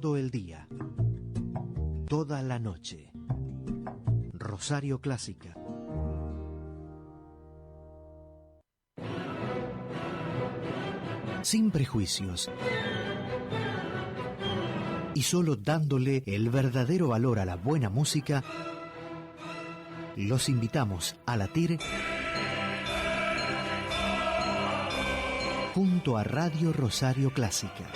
todo el día, toda la noche. Rosario Clásica. Sin prejuicios. Y solo dándole el verdadero valor a la buena música, los invitamos a latir junto a Radio Rosario Clásica.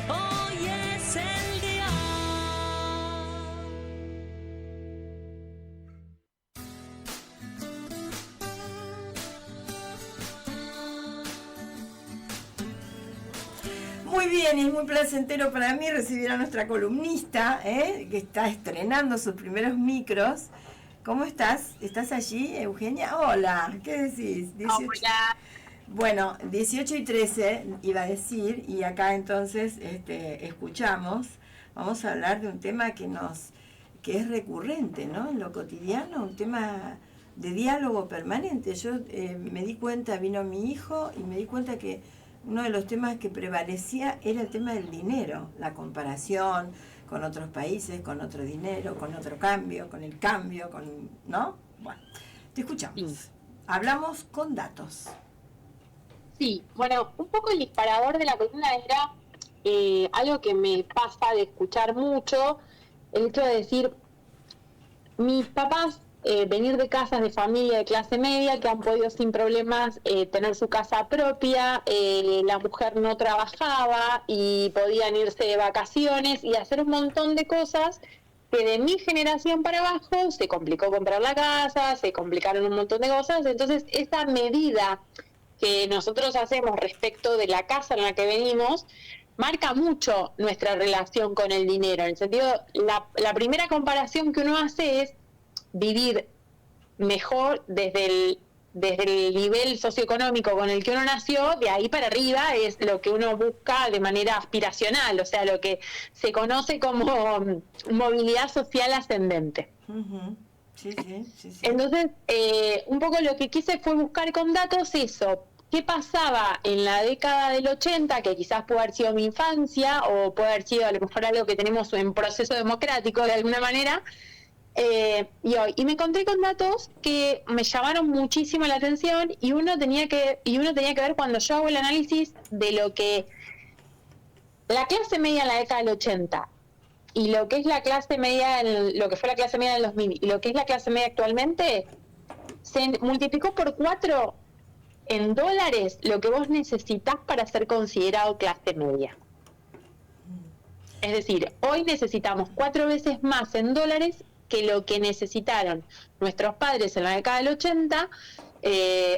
Hoy es el día. Muy bien, y es muy placentero para mí recibir a nuestra columnista, que está estrenando sus primeros micros. ¿Cómo estás? ¿Estás allí, Eugenia? Hola, ¿qué decís? 18... Hola. Bueno, 18:13 iba a decir, y acá entonces escuchamos. Vamos a hablar de un tema que es recurrente, ¿no? En lo cotidiano, un tema de diálogo permanente. Yo me di cuenta, vino mi hijo, y me di cuenta que uno de los temas que prevalecía era el tema del dinero, la comparación con otros países, con otro dinero, con otro cambio, con el cambio, ¿no? Bueno, te escuchamos. Sí. Hablamos con datos. Sí, bueno, un poco el disparador de la columna era algo que me pasa de escuchar mucho, el hecho de decir, mis papás venir de casas de familia de clase media que han podido sin problemas tener su casa propia, la mujer no trabajaba y podían irse de vacaciones y hacer un montón de cosas que de mi generación para abajo se complicó comprar la casa, se complicaron un montón de cosas. Entonces esa medida que nosotros hacemos respecto de la casa en la que venimos marca mucho nuestra relación con el dinero, en el sentido, la primera comparación que uno hace es vivir mejor desde el nivel socioeconómico con el que uno nació, de ahí para arriba es lo que uno busca de manera aspiracional, o sea, lo que se conoce como movilidad social ascendente. Uh-huh. Sí. Entonces, un poco lo que quise fue buscar con datos eso, qué pasaba en la década del 80, que quizás puede haber sido mi infancia, o puede haber sido a lo mejor algo que tenemos en proceso democrático de alguna manera, y me encontré con datos que me llamaron muchísimo la atención y uno tenía que ver cuando yo hago el análisis de lo que la clase media en la década del 80 y lo que es la clase media, lo que fue la clase media en el 2000 y lo que es la clase media actualmente, se multiplicó por 4 en dólares lo que vos necesitas para ser considerado clase media. Es decir, hoy necesitamos 4 veces más en dólares que lo que necesitaron nuestros padres en la década del 80,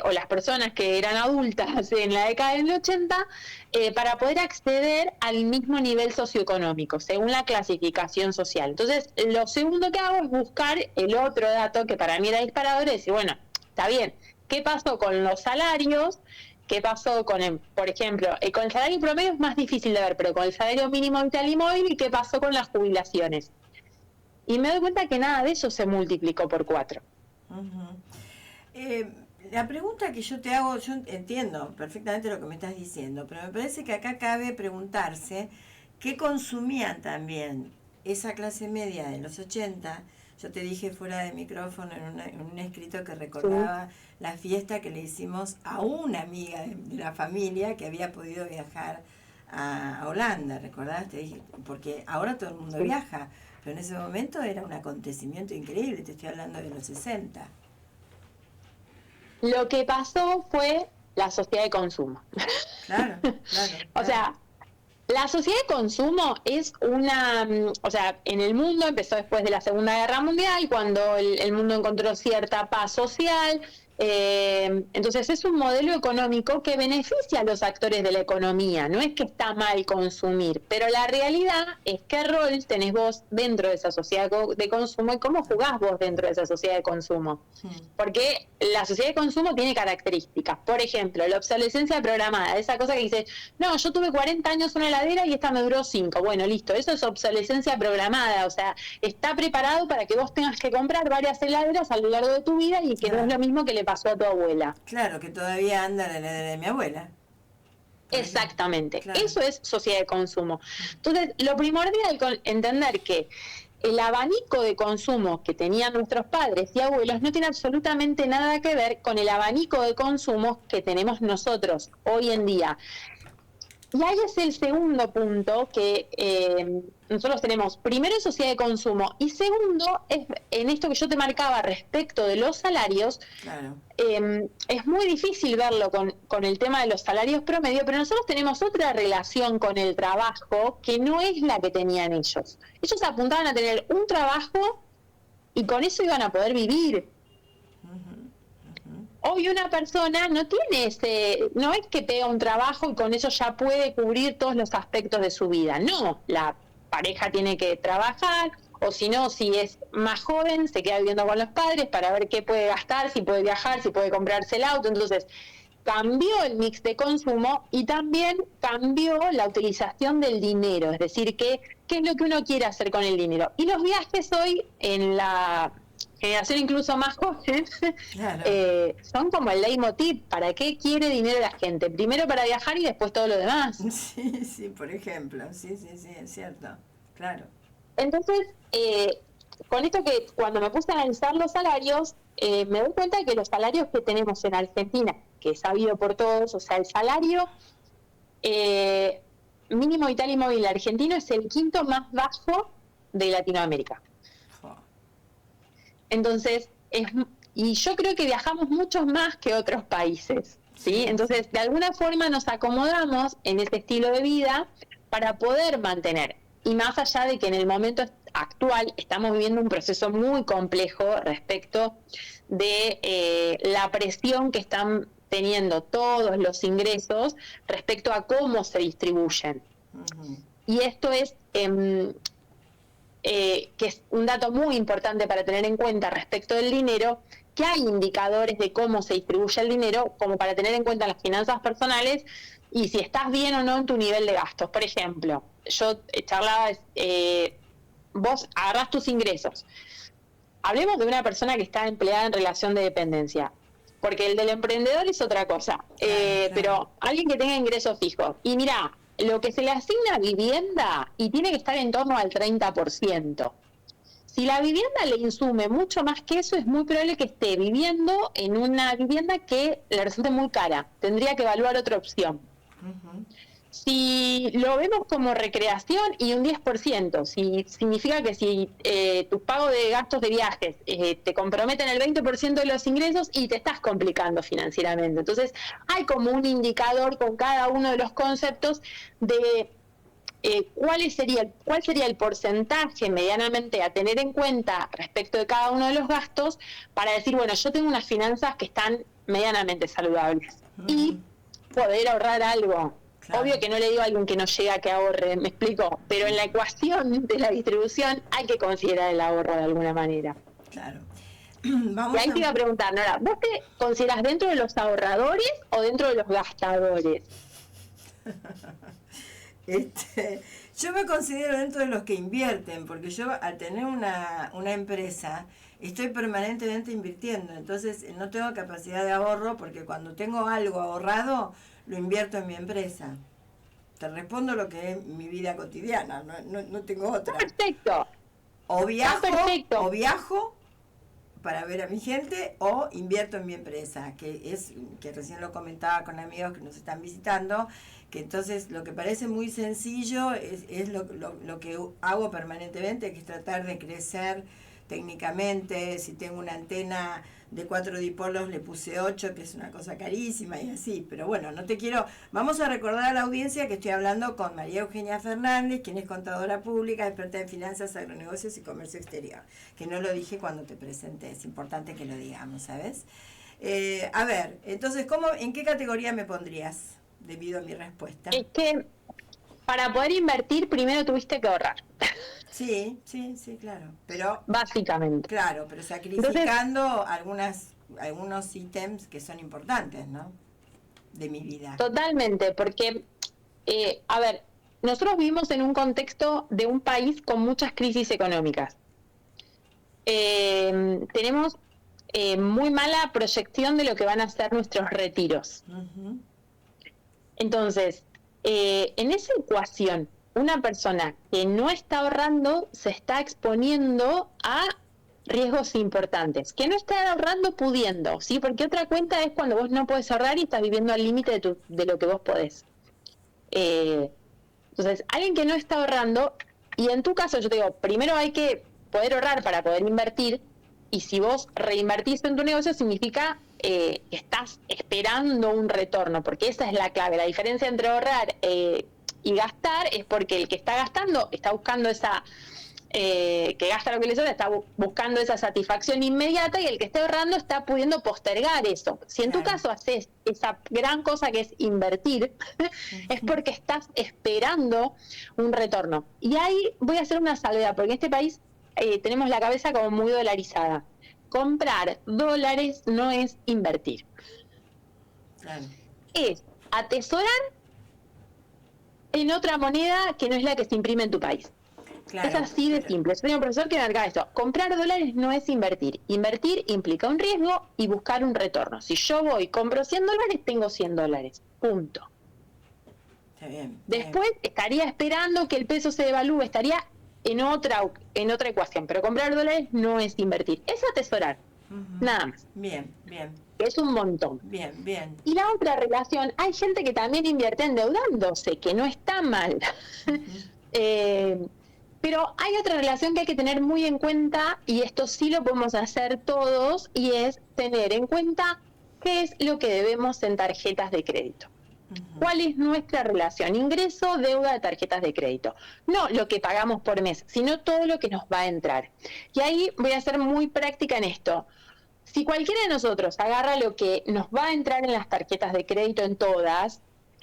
o las personas que eran adultas en la década del 80, para poder acceder al mismo nivel socioeconómico, según la clasificación social. Entonces, lo segundo que hago es buscar el otro dato que para mí era disparador, y decir, bueno, está bien, ¿qué pasó con los salarios? ¿Qué pasó con, por ejemplo, con el salario promedio es más difícil de ver, pero con el salario mínimo vital y móvil, ¿y qué pasó con las jubilaciones? Y me doy cuenta que nada de eso se multiplicó por 4. Uh-huh. La pregunta que yo te hago, yo entiendo perfectamente lo que me estás diciendo, pero me parece que acá cabe preguntarse qué consumían también esa clase media de los 80. Yo te dije fuera de micrófono en un escrito que recordaba la fiesta que le hicimos a una amiga de la familia que había podido viajar a Holanda, ¿recordás? Te dije, porque ahora todo el mundo viaja, pero en ese momento era un acontecimiento increíble, te estoy hablando de los 60. Lo que pasó fue la sociedad de consumo. Claro. O sea, la sociedad de consumo es en el mundo empezó después de la Segunda Guerra Mundial, cuando el mundo encontró cierta paz social. Entonces es un modelo económico que beneficia a los actores de la economía, no es que está mal consumir, pero la realidad es qué rol tenés vos dentro de esa sociedad de consumo y cómo jugás vos dentro de esa sociedad de consumo. Porque la sociedad de consumo tiene características, por ejemplo, la obsolescencia programada, esa cosa que dice, no, yo tuve 40 años una heladera y esta me duró 5, bueno, listo, eso es obsolescencia programada, o sea, está preparado para que vos tengas que comprar varias heladeras a lo largo de tu vida y que no es lo mismo que le pasó a tu abuela. Claro, que todavía anda la heladera de mi abuela. Exactamente, Claro. eso es sociedad de consumo. Entonces, lo primordial con entender que el abanico de consumo que tenían nuestros padres y abuelos no tiene absolutamente nada que ver con el abanico de consumo que tenemos nosotros hoy en día. Y ahí es el segundo punto que nosotros tenemos. Primero, sociedad de consumo. Y segundo, es en esto que yo te marcaba respecto de los salarios. Claro. Es muy difícil verlo con el tema de los salarios promedio, pero nosotros tenemos otra relación con el trabajo que no es la que tenían ellos. Ellos apuntaban a tener un trabajo y con eso iban a poder vivir. Hoy una persona no tiene no es que tenga un trabajo y con eso ya puede cubrir todos los aspectos de su vida. No, la pareja tiene que trabajar, o si no, si es más joven, se queda viviendo con los padres para ver qué puede gastar, si puede viajar, si puede comprarse el auto. Entonces, cambió el mix de consumo y también cambió la utilización del dinero, es decir, qué es lo que uno quiere hacer con el dinero. Y los viajes hoy, en la generación incluso más joven, Claro. son como el leitmotiv. ¿Para qué quiere dinero la gente? Primero para viajar y después todo lo demás. Sí, sí, por ejemplo. Sí, sí, sí, es cierto. Claro. Entonces, con esto que cuando me puse a analizar los salarios, me doy cuenta de que los salarios que tenemos en Argentina, que es sabido por todos, o sea, el salario mínimo vital y móvil argentino es el quinto más bajo de Latinoamérica. Jo. Entonces, y yo creo que viajamos muchos más que otros países, ¿sí? Entonces, de alguna forma nos acomodamos en ese estilo de vida para poder mantener. Y más allá de que en el momento actual estamos viviendo un proceso muy complejo respecto de la presión que están teniendo todos los ingresos respecto a cómo se distribuyen. Ujú. Y esto es que es un dato muy importante para tener en cuenta respecto del dinero, que hay indicadores de cómo se distribuye el dinero como para tener en cuenta las finanzas personales y si estás bien o no en tu nivel de gastos. Por ejemplo, yo charlaba, vos agarrás tus ingresos. Hablemos de una persona que está empleada en relación de dependencia, porque el del emprendedor es otra cosa, Claro. pero alguien que tenga ingresos fijos. Y mirá, lo que se le asigna a vivienda y tiene que estar en torno al 30%. Si la vivienda le insume mucho más que eso, es muy probable que esté viviendo en una vivienda que le resulte muy cara. Tendría que evaluar otra opción. Ujú. Si lo vemos como recreación y un 10%, si significa que si tu pago de gastos de viajes te comprometen el 20% de los ingresos y te estás complicando financieramente. Entonces hay como un indicador con cada uno de los conceptos de cuál sería el porcentaje medianamente a tener en cuenta respecto de cada uno de los gastos para decir, bueno, yo tengo unas finanzas que están medianamente saludables y poder ahorrar algo. Claro. Obvio que no le digo a alguien que no llega que ahorre, me explico, pero en la ecuación de la distribución hay que considerar el ahorro de alguna manera. Claro. Y Vamos ahí te iba a preguntar, Nora, ¿vos te considerás dentro de los ahorradores o dentro de los gastadores? Yo me considero dentro de los que invierten, porque yo al tener una empresa estoy permanentemente invirtiendo, entonces no tengo capacidad de ahorro porque cuando tengo algo ahorrado lo invierto en mi empresa. Te respondo lo que es mi vida cotidiana, no tengo otra. Perfecto. O perfecto. viajo para ver a mi gente o invierto en mi empresa, que recién lo comentaba con amigos que nos están visitando, que entonces lo que parece muy sencillo es lo que hago permanentemente, que es tratar de crecer técnicamente. Si tengo una antena de 4 dipolos le puse 8, que es una cosa carísima y así, pero bueno, vamos a recordar a la audiencia que estoy hablando con María Eugenia Fernández, quien es contadora pública, experta en finanzas, agronegocios y comercio exterior, que no lo dije cuando te presenté, es importante que lo digamos, ¿sabes? A ver, entonces, ¿en qué categoría me pondrías debido a mi respuesta? Es que para poder invertir primero tuviste que ahorrar. Sí, claro, pero Básicamente. claro, pero sacrificando algunos ítems que son importantes, ¿no? De mi vida. Totalmente, porque, a ver, nosotros vivimos en un contexto de un país con muchas crisis económicas. Tenemos muy mala proyección de lo que van a ser nuestros retiros. Uh-huh. Entonces, en esa ecuación, una persona que no está ahorrando se está exponiendo a riesgos importantes, que no está ahorrando pudiendo, ¿sí? Porque otra cuenta es cuando vos no podés ahorrar y estás viviendo al límite de lo que vos podés. Entonces, alguien que no está ahorrando, y en tu caso yo te digo, primero hay que poder ahorrar para poder invertir, y si vos reinvertís en tu negocio significa que estás esperando un retorno, porque esa es la clave. La diferencia entre ahorrar y gastar es porque el que está gastando está buscando que gasta lo que le sobra, está buscando esa satisfacción inmediata, y el que está ahorrando está pudiendo postergar eso. Si en tu caso haces esa gran cosa que es invertir, es porque estás esperando un retorno. Y ahí voy a hacer una salvedad, porque en este país tenemos la cabeza como muy dolarizada. Comprar dólares no es invertir. Claro. Es atesorar en otra moneda que no es la que se imprime en tu país. Claro, Es así de simple. Soy un profesor que me marca esto. Comprar dólares no es invertir. Invertir implica un riesgo y buscar un retorno. Si yo voy, compro 100 dólares, tengo 100 dólares. Punto. Está bien. Después estaría esperando que el peso se devalúe, estaría en otra ecuación. Pero comprar dólares no es invertir. Es atesorar. Nada más. Bien, bien, Es un montón. bien, bien. Y la otra relación, hay gente que también invierte endeudándose, que no está mal. Pero hay otra relación que hay que tener muy en cuenta, y esto sí lo podemos hacer todos, y es tener en cuenta qué es lo que debemos en tarjetas de crédito. ¿Cuál es nuestra relación? Ingreso, deuda de tarjetas de crédito. No lo que pagamos por mes, sino todo lo que nos va a entrar. Y ahí voy a ser muy práctica en esto. Si cualquiera de nosotros agarra lo que nos va a entrar en las tarjetas de crédito en todas,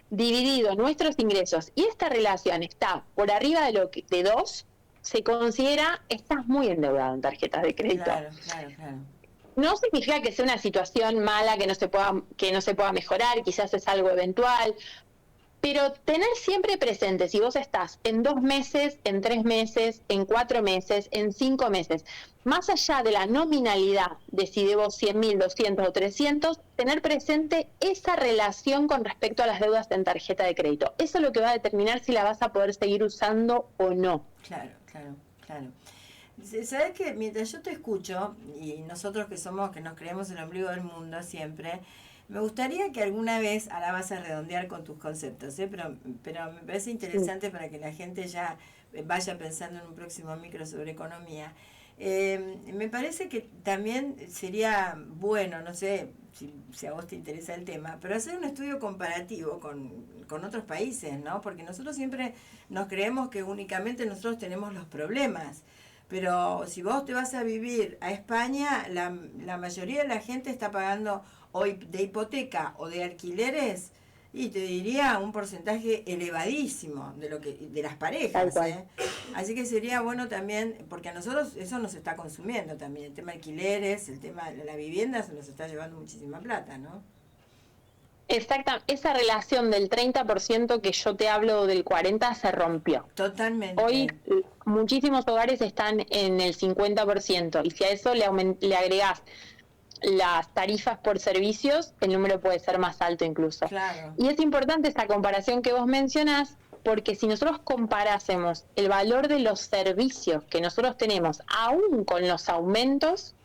dividido nuestros ingresos, y esta relación está por arriba de 2, se considera estás muy endeudado en tarjetas de crédito. Claro. No significa que sea una situación mala que no se pueda mejorar, quizás es algo eventual, pero tener siempre presente si vos estás en 2 meses, en 3 meses, en 4 meses, en 5 meses, más allá de la nominalidad de si debo 100.000, 200 o 300, tener presente esa relación con respecto a las deudas en tarjeta de crédito. Eso es lo que va a determinar si la vas a poder seguir usando o no. Claro. Sabes que mientras yo te escucho, y nosotros que nos creemos el ombligo del mundo siempre, me gustaría que alguna vez, ahora vas a redondear con tus conceptos, pero me parece interesante para que la gente ya vaya pensando en un próximo micro sobre economía. Me parece que también sería bueno, no sé si a vos te interesa el tema, pero hacer un estudio comparativo con otros países, ¿no? Porque nosotros siempre nos creemos que únicamente nosotros tenemos los problemas. Pero si vos te vas a vivir a España, la mayoría de la gente está pagando hoy de hipoteca o de alquileres, y te diría un porcentaje elevadísimo de las parejas, ¿eh? Así que sería bueno también, porque a nosotros eso nos está consumiendo también, el tema de alquileres, el tema de la vivienda se nos está llevando muchísima plata, ¿no? Exacta, esa relación del 30% que yo te hablo del 40% se rompió. Totalmente. Hoy muchísimos hogares están en el 50%, y si a eso le agregás las tarifas por servicios, el número puede ser más alto incluso. Claro. Y es importante esa comparación que vos mencionás, porque si nosotros comparásemos el valor de los servicios que nosotros tenemos, aún con los aumentos,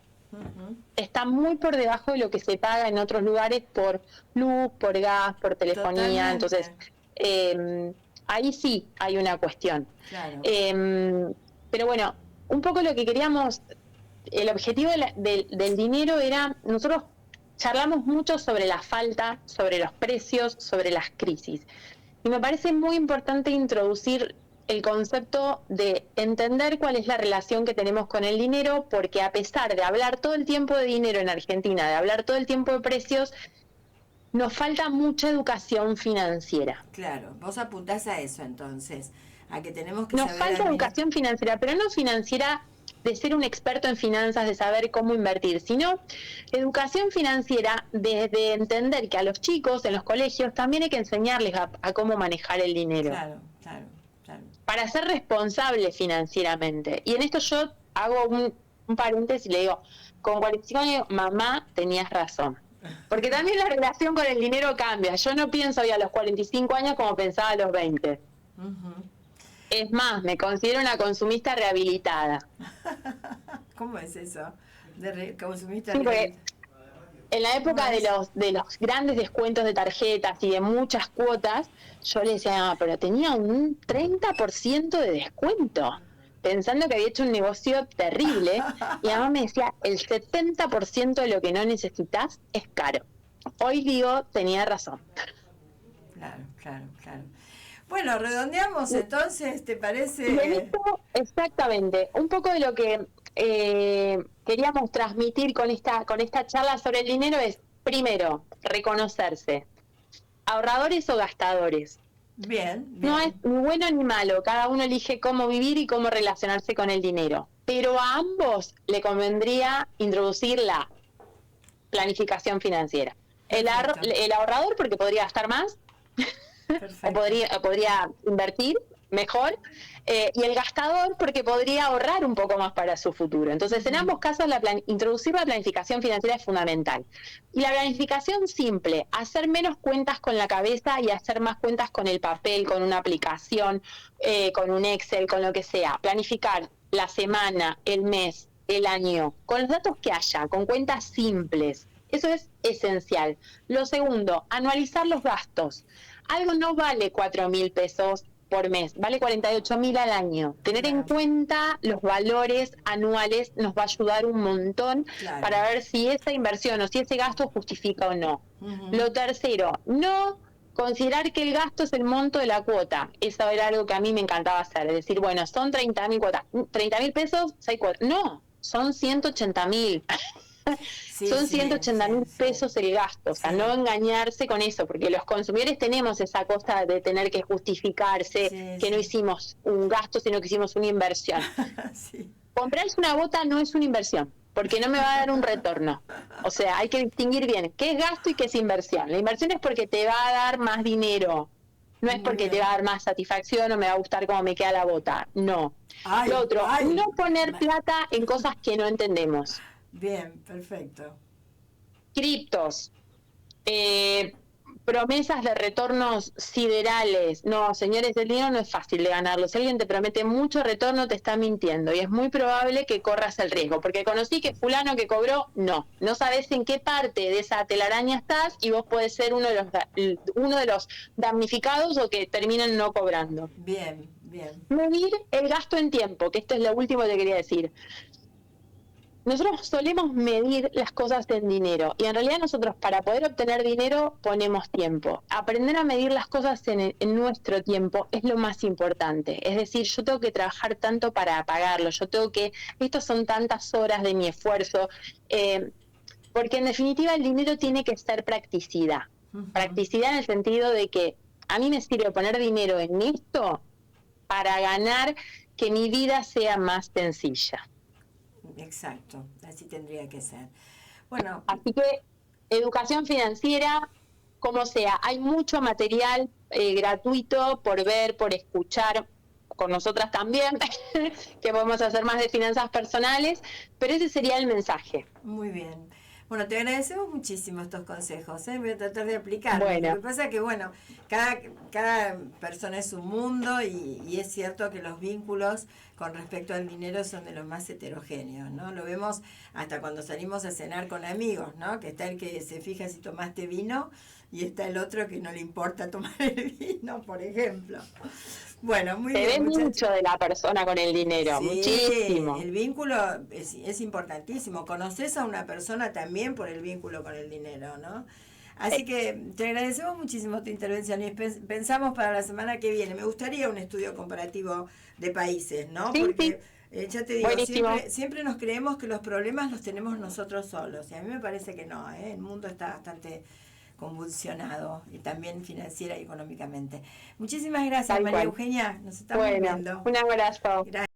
está muy por debajo de lo que se paga en otros lugares por luz, por gas, por telefonía. Totalmente. Entonces, ahí sí hay una cuestión. Claro. Pero bueno, un poco lo que queríamos, el objetivo del dinero era, nosotros charlamos mucho sobre la falta, sobre los precios, sobre las crisis. Y me parece muy importante introducir el concepto de entender cuál es la relación que tenemos con el dinero, porque a pesar de hablar todo el tiempo de dinero en Argentina, de hablar todo el tiempo de precios, nos falta mucha educación financiera. Claro, vos apuntás a eso entonces, a que tenemos que Nos saber falta educación financiera, pero no financiera de ser un experto en finanzas, de saber cómo invertir, sino educación financiera desde entender que a los chicos en los colegios también hay que enseñarles a cómo manejar el dinero. Claro. Para ser responsable financieramente. Y en esto yo hago un paréntesis y le digo, con 45 años, mamá, tenías razón. Porque también la relación con el dinero cambia. Yo no pienso hoy a los 45 años como pensaba a los 20. Ujú. Es más, me considero una consumista rehabilitada. ¿Cómo es eso? Consumista Sí, porque realmente. en la época ¿Cómo es? de los grandes descuentos de tarjetas y de muchas cuotas, yo le decía, pero tenía un 30% de descuento, pensando que había hecho un negocio terrible, y además me decía, el 70% de lo que no necesitas es caro. Hoy digo, tenía razón. Claro, claro, claro. Bueno, redondeamos entonces, ¿te Y en parece? esto, exactamente, un poco de lo que queríamos transmitir con esta charla sobre el dinero es, primero, reconocerse, ahorradores o gastadores. Bien, No es bien. ni bueno ni malo, cada uno elige cómo vivir y cómo relacionarse con el dinero, pero a ambos le convendría introducir la planificación financiera. Perfecto, El ahorrador porque podría gastar más, perfecto. o podría invertir mejor, y el gastador porque podría ahorrar un poco más para su futuro. Entonces, en Ujú. ambos casos, introducir la planificación financiera es fundamental. Y la planificación simple, hacer menos cuentas con la cabeza y hacer más cuentas con el papel, con una aplicación, con un Excel, con lo que sea. Planificar la semana, el mes, el año, con los datos que haya, con cuentas simples. Eso es esencial. Lo segundo, anualizar los gastos. Algo no vale 4.000 pesos por mes, vale 48.000 al año. Tener en Claro, cuenta los valores anuales nos va a ayudar un montón claro. para ver si esa inversión o si ese gasto justifica o no. Ujú. Lo tercero, no considerar que el gasto es el monto de la cuota. Eso era algo que a mí me encantaba hacer, es decir, bueno, son 30.000 cuotas, 30.000 pesos, 6 cuotas. No, son 180.000. Sí, Son sí, 180 sí, mil sí, pesos el gasto, o sea, no sí, engañarse con eso, porque los consumidores tenemos esa cosa de tener que justificarse sí, que no sí. hicimos un gasto, sino que hicimos una inversión. Sí, Comprarse una bota no es una inversión, porque no me va a dar un retorno. O sea, hay que distinguir bien qué es gasto y qué es inversión. La inversión es porque te va a dar más dinero, no es muy porque te va a bien. dar más satisfacción o me va a gustar cómo me queda la bota, no. Lo Ay, otro, ay. no poner plata en cosas que no entendemos. Bien, perfecto. Criptos, eh, promesas de retornos siderales. No, señores, el dinero no es fácil de ganarlo. Si alguien te promete mucho retorno, te está mintiendo y es muy probable que corras el riesgo, porque conocí que fulano que cobró, no sabes en qué parte de esa telaraña estás y vos podés ser uno de los damnificados o que terminan no cobrando. Bien, bien. Medir el gasto en tiempo, que esto es lo último que quería decir. Nosotros solemos medir las cosas en dinero y en realidad nosotros para poder obtener dinero ponemos tiempo. Aprender a medir las cosas en nuestro tiempo es lo más importante. Es decir, yo tengo que trabajar tanto para pagarlo, estos son tantas horas de mi esfuerzo, porque en definitiva el dinero tiene que ser practicidad. Ujú. Practicidad en el sentido de que a mí me sirve poner dinero en esto para ganar que mi vida sea más sencilla. Exacto, así tendría que ser. Bueno, Así que educación financiera, como sea, hay mucho material gratuito por ver, por escuchar, con nosotras también, que podemos hacer más de finanzas personales, pero ese sería el mensaje. muy bien. Bueno, te agradecemos muchísimo estos consejos, ¿eh? Voy a tratar de aplicarlos. Lo Bueno, que pasa es que, bueno, cada persona es un mundo y es cierto que los vínculos con respecto al dinero son de los más heterogéneos, ¿no? Lo vemos hasta cuando salimos a cenar con amigos, ¿no? Que está el que se fija si tomaste vino y está el otro que no le importa tomar el vino, por ejemplo. Bueno, muy se bien, ve muchachos. mucho de la persona con el dinero, Sí, muchísimo. el vínculo es importantísimo. Conoces a una persona también por el vínculo con el dinero, ¿no? Eh, Así que te agradecemos muchísimo tu intervención y pensamos para la semana que viene. Me gustaría un estudio comparativo de países, ¿no? sí, sí, Porque ya te digo, buenísimo. siempre nos creemos que los problemas los tenemos nosotros solos. Y a mí me parece que no, ¿eh? El mundo está bastante convulsionado y también financiera y económicamente. Muchísimas gracias, Tal María cual. Eugenia. Nos estamos Bueno, viendo. un abrazo. Gracias.